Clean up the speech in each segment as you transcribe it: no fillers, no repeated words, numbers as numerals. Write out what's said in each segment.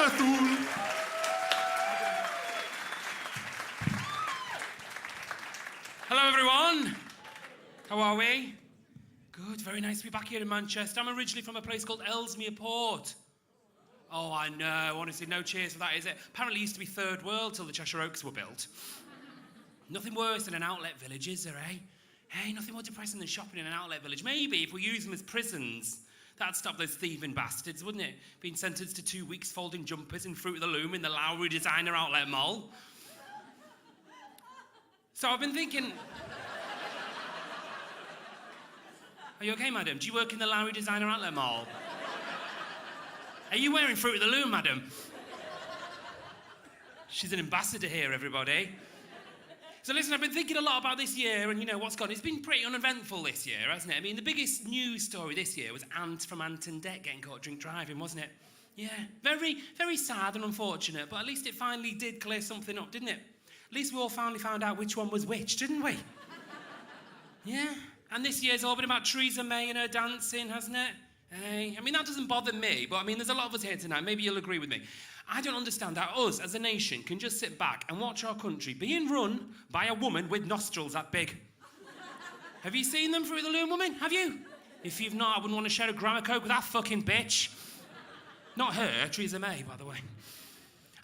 Arathoon. Hello, everyone. How are we? Good, very nice to be back here in Manchester. I'm originally from a place called Ellesmere Port. Oh, I know. Honestly, no cheers for that, is it? Apparently it used to be third world till the Cheshire Oaks were built. Nothing worse than an outlet village, is there, eh? Hey, nothing more depressing than shopping in an outlet village. Maybe if we use them as prisons, that'd stop those thieving bastards, wouldn't it? Being sentenced to 2 weeks folding jumpers in Fruit of the Loom in the Lowry Designer Outlet Mall. So I've been thinking... Are you okay, madam? Do you work in the Lowry Designer Outlet Mall? Are you wearing Fruit of the Loom, madam? She's an ambassador here, everybody. So listen, I've been thinking a lot about this year and, you know, what's gone. It's been pretty uneventful this year, hasn't it? I mean, the biggest news story this year was Ant from Ant and Dec getting caught drink driving, wasn't it? Yeah, very, very sad and unfortunate, but at least it finally did clear something up, didn't it? At least we all finally found out which one was which, didn't we? Yeah, and this year's all been about Theresa May and her dancing, hasn't it? Hey, I mean, that doesn't bother me, but I mean, there's a lot of us here tonight. Maybe you'll agree with me. I don't understand how us, as a nation, can just sit back and watch our country being run by a woman with nostrils that big. Have you seen them through the Loom woman? Have you? If you've not, I wouldn't want to share a gram of coke with that fucking bitch. Not her, Theresa May, by the way.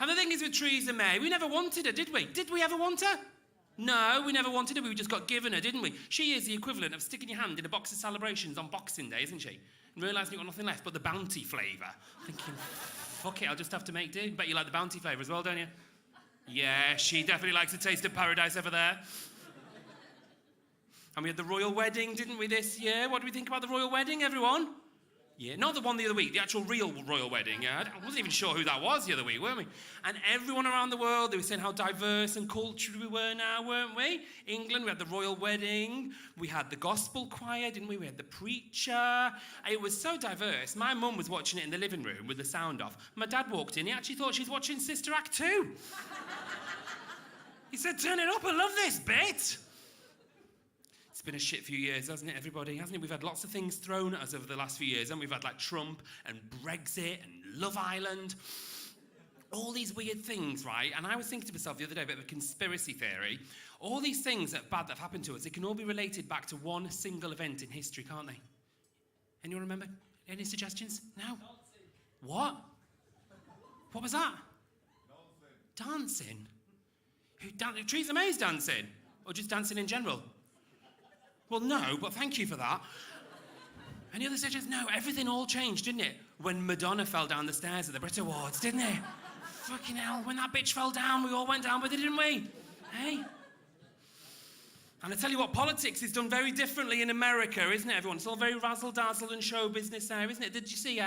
And the thing is with Theresa May, we never wanted her, did we? Did we ever want her? No, we never wanted her. We just got given her, didn't we? She is the equivalent of sticking your hand in a box of celebrations on Boxing Day, isn't she? And realising you've got nothing left but the Bounty flavour. Thinking, fuck it, I'll just have to make do. Bet you like the Bounty flavour as well, don't you? Yeah, she definitely likes a taste of paradise over there. And we had the royal wedding, didn't we, this year? What do we think about the royal wedding, everyone? Yeah, not the one the other week, the actual real royal wedding. I wasn't even sure who that was the other week, weren't we? And everyone around the world, they were saying how diverse and cultured we were now, weren't we? England, we had the royal wedding. We had the gospel choir, didn't we? We had the preacher. It was so diverse. My mum was watching it in the living room with the sound off. My dad walked in, he actually thought she was watching Sister Act 2. He said, turn it up, I love this bit. It's been a shit few years, hasn't it, everybody? Hasn't it? We've had lots of things thrown at us over the last few years, and we've had like Trump and Brexit and Love Island. All these weird things, right? And I was thinking to myself the other day about a conspiracy theory. All these things that bad that have happened to us, they can all be related back to one single event in history, can't they? Anyone remember? Any suggestions? No? What? What was that? Dancing? Theresa May's dancing? Or just dancing in general? Well, no, but thank you for that. Any other suggestions? No, everything all changed, didn't it? When Madonna fell down the stairs at the Brit Awards, didn't it? Fucking hell, when that bitch fell down, we all went down with it, didn't we? Hey? And I tell you what, politics is done very differently in America, isn't it, everyone? It's all very razzle-dazzle and show business there, isn't it? Did you see,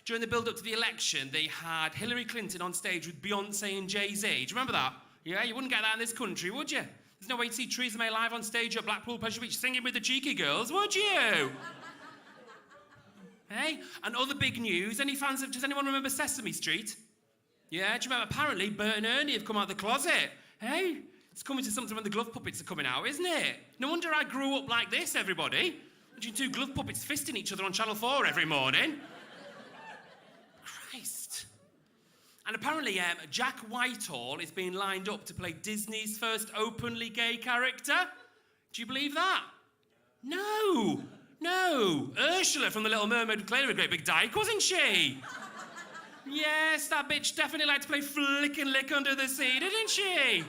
during the build-up to the election, they had Hillary Clinton on stage with Beyonce and Jay-Z. Do you remember that? Yeah, you wouldn't get that in this country, would you? There's no way to see Theresa May live on stage at Blackpool Pleasure Beach singing with the cheeky girls, would you? Hey? And other big news, any fans of, does anyone remember Sesame Street? Yeah, do you remember? Apparently, Bert and Ernie have come out of the closet. Hey? It's coming to something when the glove puppets are coming out, isn't it? No wonder I grew up like this, everybody. Imagine two glove puppets fisting each other on Channel 4 every morning. Christ. And apparently, Jack Whitehall is being lined up to play Disney's first openly gay character. Do you believe that? No. No. Ursula from The Little Mermaid was clearly a great big dyke, wasn't she? Yes, that bitch definitely liked to play Flick and Lick under the sea, didn't she?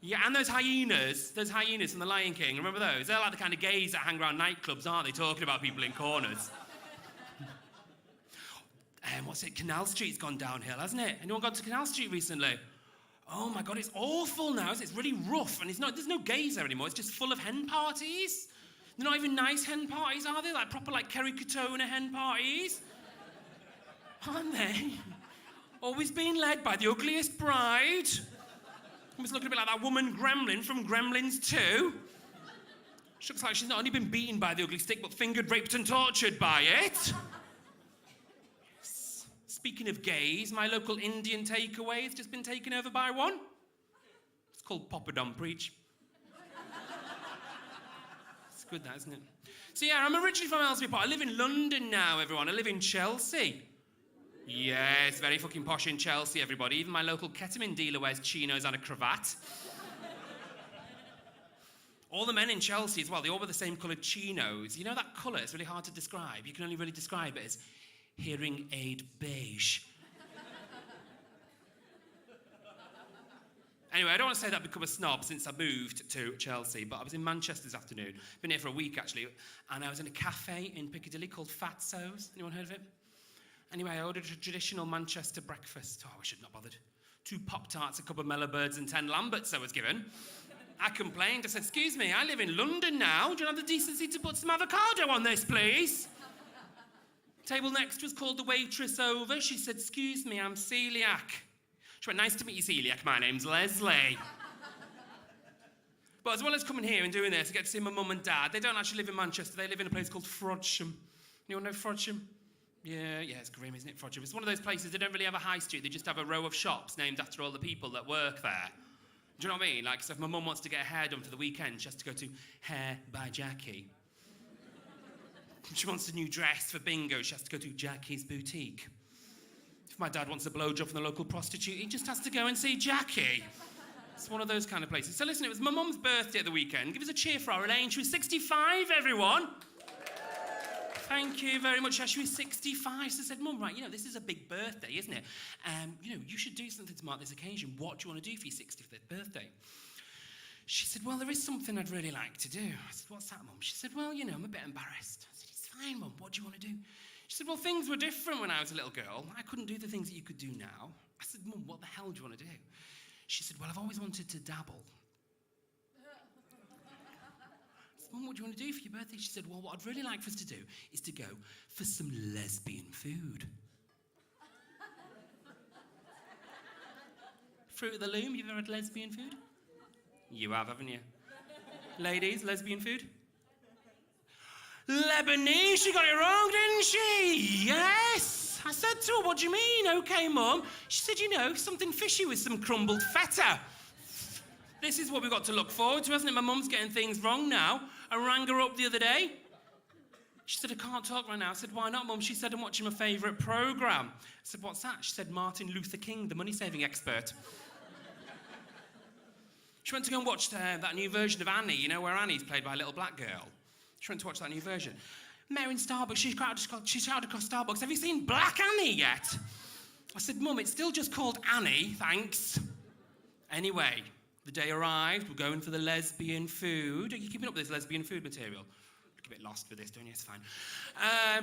Yeah, and those hyenas from The Lion King, remember those? They're like the kind of gays that hang around nightclubs, aren't they, talking about people in corners. What's it? Canal Street's gone downhill, hasn't it? Anyone gone to Canal Street recently? Oh my God, it's awful now. It's really rough, and there's no gays there anymore. It's just full of hen parties. They're not even nice hen parties, are they? Like proper, like Kerry Katona hen parties. Aren't they? Always being led by the ugliest bride. Almost looking a bit like that woman Gremlin from Gremlins 2. She looks like she's not only been beaten by the ugly stick, but fingered, raped, and tortured by it. Speaking of gays, my local Indian takeaway has just been taken over by one. It's called Poppadom Preach. It's good, that, isn't it? So yeah, I'm originally from Ellesmere Port. I live in London now, everyone. I live in Chelsea. Yeah, it's very fucking posh in Chelsea, everybody. Even my local ketamine dealer wears chinos and a cravat. All the men in Chelsea as well, they all wear the same coloured chinos. You know that colour? It's really hard to describe. You can only really describe it as hearing aid beige. Anyway, I don't want to say that I've become a snob since I moved to Chelsea, but I was in Manchester this afternoon. Been here for a week, actually, and I was in a cafe in Piccadilly called Fatso's. Anyone heard of it? Anyway, I ordered a traditional Manchester breakfast. Oh, I should not bothered. 2 Pop-Tarts, a couple of Mellow Birds and 10 Lamberts I was given. I complained. I said, excuse me, I live in London now. Do you have the decency to put some avocado on this, please? Table next was called the waitress over. She said, excuse me, I'm celiac. She went, nice to meet you, celiac. My name's Leslie. But as well as coming here and doing this, I get to see my mum and dad. They don't actually live in Manchester. They live in a place called Frodsham. Anyone know Frodsham? Yeah, it's grim, isn't it, Frodsham? It's one of those places, they don't really have a high street. They just have a row of shops named after all the people that work there. Do you know what I mean? Like, so if my mum wants to get her hair done for the weekend, she has to go to Hair by Jackie. If she wants a new dress for bingo, she has to go to Jackie's Boutique. If my dad wants a blowjob from the local prostitute, he just has to go and see Jackie. It's one of those kind of places. So listen, it was my mum's birthday at the weekend. Give us a cheer for our Elaine. She was 65, everyone. Thank you very much. She was 65. So I said, Mum, right, this is a big birthday, isn't it? You should do something to mark this occasion. What do you want to do for your 65th birthday? She said, well, there is something I'd really like to do. I said, what's that, Mum? She said, well, I'm a bit embarrassed. I said, it's fine, Mum. What do you want to do? She said, well, things were different when I was a little girl. I couldn't do the things that you could do now. I said, Mum, what the hell do you want to do? She said, well, I've always wanted to dabble. I said, Mum, what do you want to do for your birthday? She said, well, what I'd really like for us to do is to go for some lesbian food. Fruit of the Loom, you've ever had lesbian food? You have, haven't you? Ladies, lesbian food? Lebanese, she got it wrong, didn't she? Yes! I said to her, what do you mean? Okay, Mum. She said, something fishy with some crumbled feta. This is what we've got to look forward to, hasn't it? My mum's getting things wrong now. I rang her up the other day. She said, I can't talk right now. I said, why not, Mum? She said, I'm watching my favourite programme. I said, what's that? She said, Martin Luther King, the money-saving expert. She went to go and watch that new version of Annie, where Annie's played by a little black girl. She went to watch that new version. Met her in Starbucks. She shouted across Starbucks, have you seen Black Annie yet? I said, Mum, it's still just called Annie, thanks. Anyway, the day arrived. We're going for the lesbian food. Are you keeping up with this lesbian food material? Look a bit lost with this, don't you? It's fine. I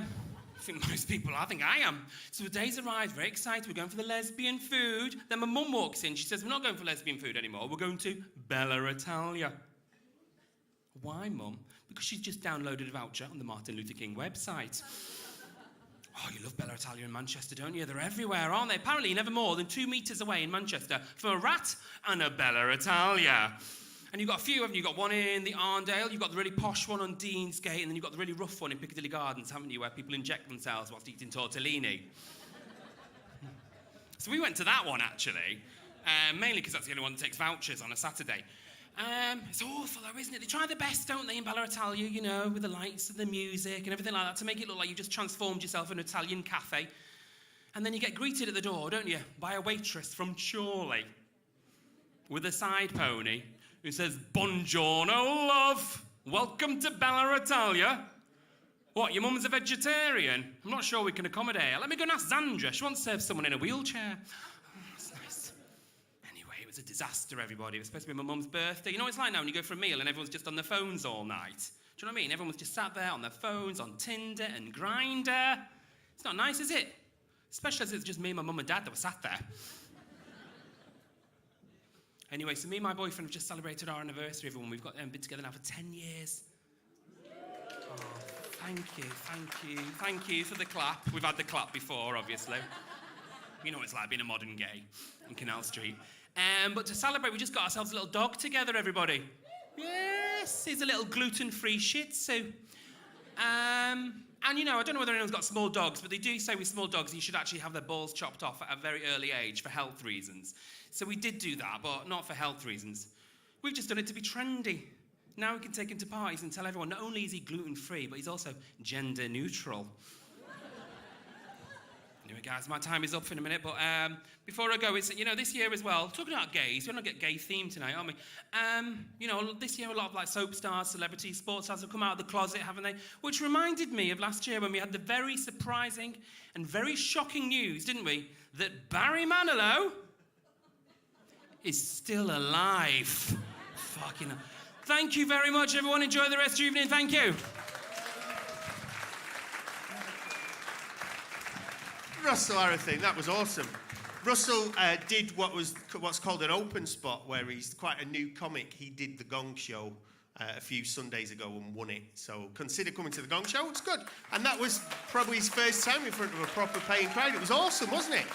think most people are. I think I am. So the day's arrived. Very excited. We're going for the lesbian food. Then my mum walks in. She says, we're not going for lesbian food anymore. We're going to Bella Italia. Why, Mum? Because she's just downloaded a voucher on the Martin Luther King website. Oh, you love Bella Italia in Manchester, don't you? They're everywhere, aren't they? Apparently, never more than 2 metres away in Manchester for a rat and a Bella Italia. And you've got a few, haven't you? You've got one in the Arndale, you've got the really posh one on Deansgate, and then you've got the really rough one in Piccadilly Gardens, haven't you, where people inject themselves whilst eating tortellini. So we went to that one, actually, mainly because that's the only one that takes vouchers on a Saturday. It's awful though, isn't it? They try their best, don't they, in Bella Italia, with the lights and the music and everything like that to make it look like you've just transformed yourself in an Italian cafe. And then you get greeted at the door, don't you, by a waitress from Chorley with a side pony who says, Buongiorno, love. Welcome to Bella Italia. What, your mum's a vegetarian? I'm not sure we can accommodate her. Let me go and ask Zandra. She wants to serve someone in a wheelchair. That's nice. Anyway, it was a disaster, everybody. It was supposed to be my mum's birthday. You know what it's like now when you go for a meal and everyone's just on their phones all night? Do you know what I mean? Everyone's just sat there on their phones, on Tinder and Grindr. It's not nice, is it? Especially as it's just me and my mum and dad that were sat there. Anyway, so me and my boyfriend have just celebrated our anniversary, everyone. We've been together now for 10 years. Oh, thank you for the clap. We've had the clap before, obviously. You know what it's like being a modern gay in Canal Street. But to celebrate, we just got ourselves a little dog together, everybody. Yes, he's a little gluten-free Shih Tzu. And, I don't know whether anyone's got small dogs, but they do say with small dogs you should actually have their balls chopped off at a very early age for health reasons. So we did do that, but not for health reasons. We've just done it to be trendy. Now we can take him to parties and tell everyone not only is he gluten-free, but he's also gender neutral. Anyway, guys, my time is up in a minute, but before I go, it's, this year as well, talking about gays, we're going to get gay themed tonight, aren't we? This year a lot of like soap stars, celebrities, sports stars have come out of the closet, haven't they? Which reminded me of last year when we had the very surprising and very shocking news, didn't we? That Barry Manilow is still alive. Fucking hell. Thank you very much, everyone. Enjoy the rest of your evening. Thank you. Russell Arathoon, that was awesome. Russell did what's called an open spot, where he's quite a new comic. He did the Gong Show a few Sundays ago and won it. So consider coming to the Gong Show. It's good. And that was probably his first time in front of a proper paying crowd. It was awesome, wasn't it?